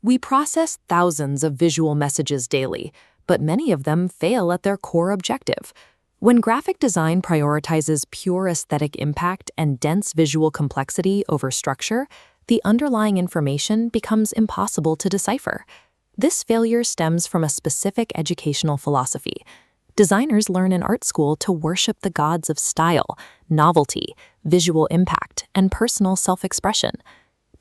We process thousands of visual messages daily, but many of them fail at their core objective. When graphic design prioritizes pure aesthetic impact and dense visual complexity over structure, the underlying information becomes impossible to decipher. This failure stems from a specific educational philosophy. Designers learn in art school to worship the gods of style, novelty, visual impact, and personal self-expression.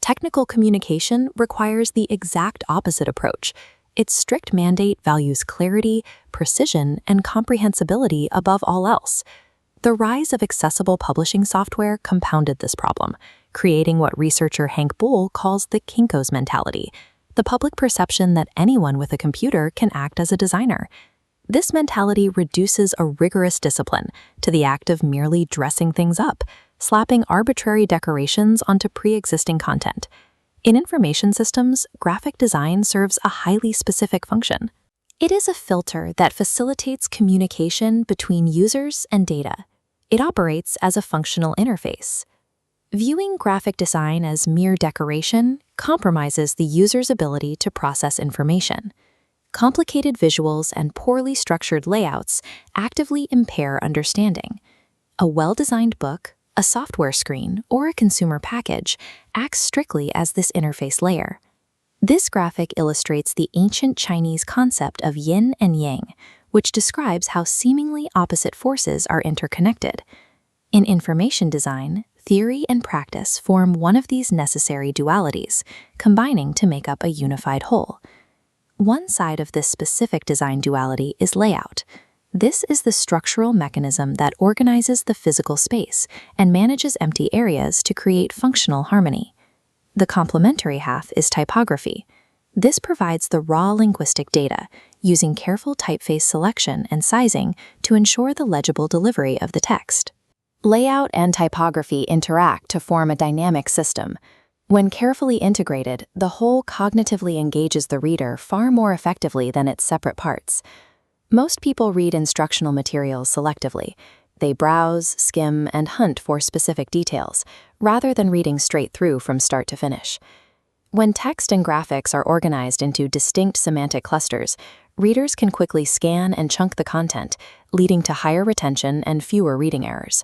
Technical communication requires the exact opposite approach. Its strict mandate values clarity, precision, and comprehensibility above all else. The rise of accessible publishing software compounded this problem, creating what researcher Hank Bull calls the Kinko's mentality, the public perception that anyone with a computer can act as a designer. This mentality reduces a rigorous discipline to the act of merely dressing things up, slapping arbitrary decorations onto pre-existing content. In information systems, graphic design serves a highly specific function. It is a filter that facilitates communication between users and data. It operates as a functional interface. Viewing graphic design as mere decoration compromises the user's ability to process information. Complicated visuals and poorly structured layouts actively impair understanding. A well-designed book, a software screen, or a consumer package acts strictly as this interface layer. This graphic illustrates the ancient Chinese concept of yin and yang, which describes how seemingly opposite forces are interconnected. In information design, theory and practice form one of these necessary dualities, combining to make up a unified whole. One side of this specific design duality is layout. This is the structural mechanism that organizes the physical space and manages empty areas to create functional harmony. The complementary half is typography. This provides the raw linguistic data, using careful typeface selection and sizing to ensure the legible delivery of the text. Layout and typography interact to form a dynamic system. When carefully integrated, the whole cognitively engages the reader far more effectively than its separate parts. Most people read instructional materials selectively. They browse, skim, and hunt for specific details, rather than reading straight through from start to finish. When text and graphics are organized into distinct semantic clusters, readers can quickly scan and chunk the content, leading to higher retention and fewer reading errors.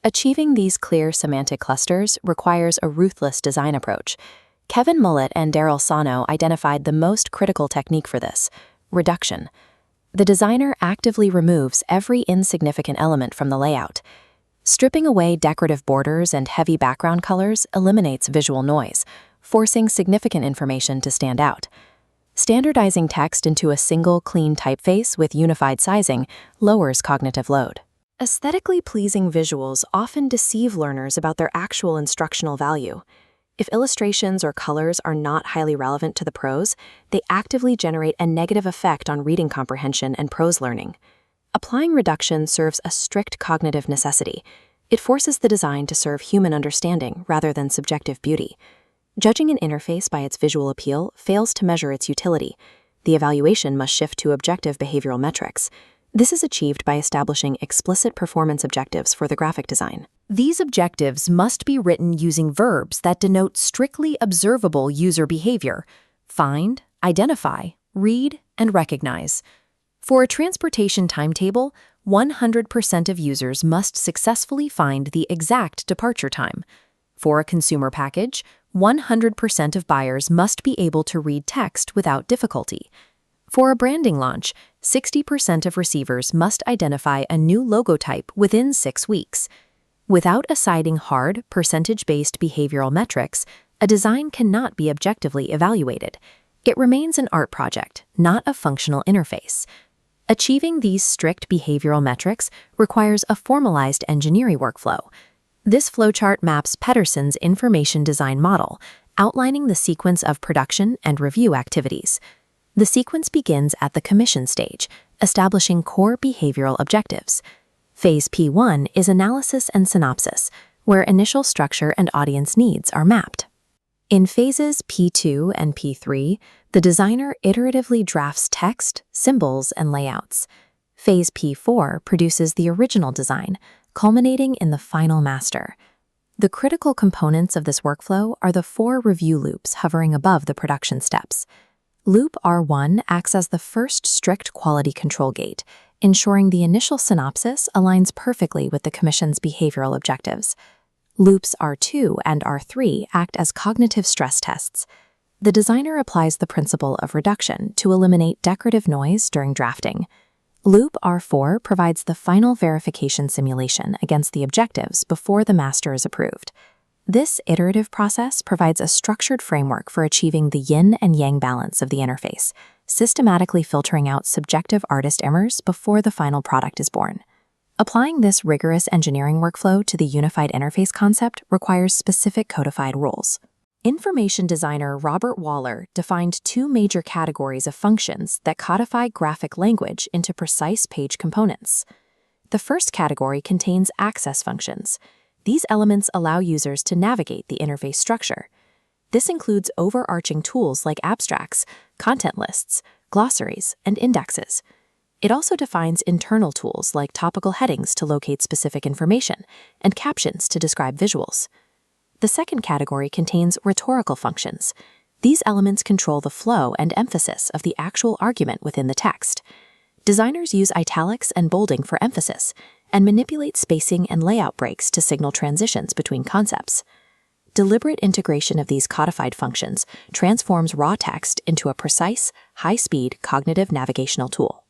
Achieving these clear semantic clusters requires a ruthless design approach. Kevin Mullett and Daryl Sano identified the most critical technique for this: reduction. The designer actively removes every insignificant element from the layout. Stripping away decorative borders and heavy background colors eliminates visual noise, forcing significant information to stand out. Standardizing text into a single, clean typeface with unified sizing lowers cognitive load. Aesthetically pleasing visuals often deceive learners about their actual instructional value. If illustrations or colors are not highly relevant to the prose, they actively generate a negative effect on reading comprehension and prose learning. Applying reduction serves a strict cognitive necessity. It forces the design to serve human understanding rather than subjective beauty. Judging an interface by its visual appeal fails to measure its utility. The evaluation must shift to objective behavioral metrics. This is achieved by establishing explicit performance objectives for the graphic design. These objectives must be written using verbs that denote strictly observable user behavior: find, identify, read, and recognize. For a transportation timetable, 100% of users must successfully find the exact departure time. For a consumer package, 100% of buyers must be able to read text without difficulty. For a branding launch, 60% of receivers must identify a new logo type within 6 weeks. Without assigning hard, percentage-based behavioral metrics, a design cannot be objectively evaluated. It remains an art project, not a functional interface. Achieving these strict behavioral metrics requires a formalized engineering workflow. This flowchart maps Pedersen's information design model, outlining the sequence of production and review activities. The sequence begins at the commission stage, establishing core behavioral objectives. Phase P1 is analysis and synopsis, where initial structure and audience needs are mapped. In phases P2 and P3, the designer iteratively drafts text, symbols, and layouts. Phase P4 produces the original design, culminating in the final master. The critical components of this workflow are the 4 review loops hovering above the production steps. Loop R1 acts as the first strict quality control gate, ensuring the initial synopsis aligns perfectly with the Commission's behavioral objectives. Loops R2 and R3 act as cognitive stress tests. The designer applies the principle of reduction to eliminate decorative noise during drafting. Loop R4 provides the final verification simulation against the objectives before the master is approved. This iterative process provides a structured framework for achieving the yin and yang balance of the interface, systematically filtering out subjective artist errors before the final product is born. Applying this rigorous engineering workflow to the unified interface concept requires specific codified rules. Information designer Robert Waller defined 2 major categories of functions that codify graphic language into precise page components. The first category contains access functions. These elements allow users to navigate the interface structure. This includes overarching tools like abstracts, content lists, glossaries, and indexes. It also defines internal tools like topical headings to locate specific information and captions to describe visuals. The second category contains rhetorical functions. These elements control the flow and emphasis of the actual argument within the text. Designers use italics and bolding for emphasis and manipulate spacing and layout breaks to signal transitions between concepts. Deliberate integration of these codified functions transforms raw text into a precise, high-speed cognitive navigational tool.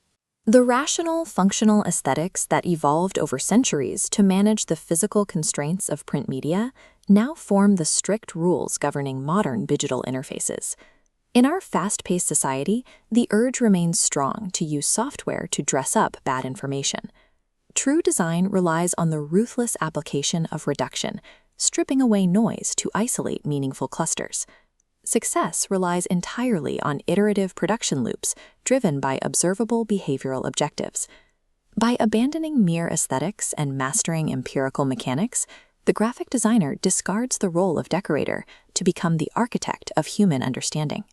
The rational, functional aesthetics that evolved over centuries to manage the physical constraints of print media now form the strict rules governing modern digital interfaces. In our fast-paced society, the urge remains strong to use software to dress up bad information. True design relies on the ruthless application of reduction, stripping away noise to isolate meaningful clusters. Success relies entirely on iterative production loops driven by observable behavioral objectives. By abandoning mere aesthetics and mastering empirical mechanics, the graphic designer discards the role of decorator to become the architect of human understanding.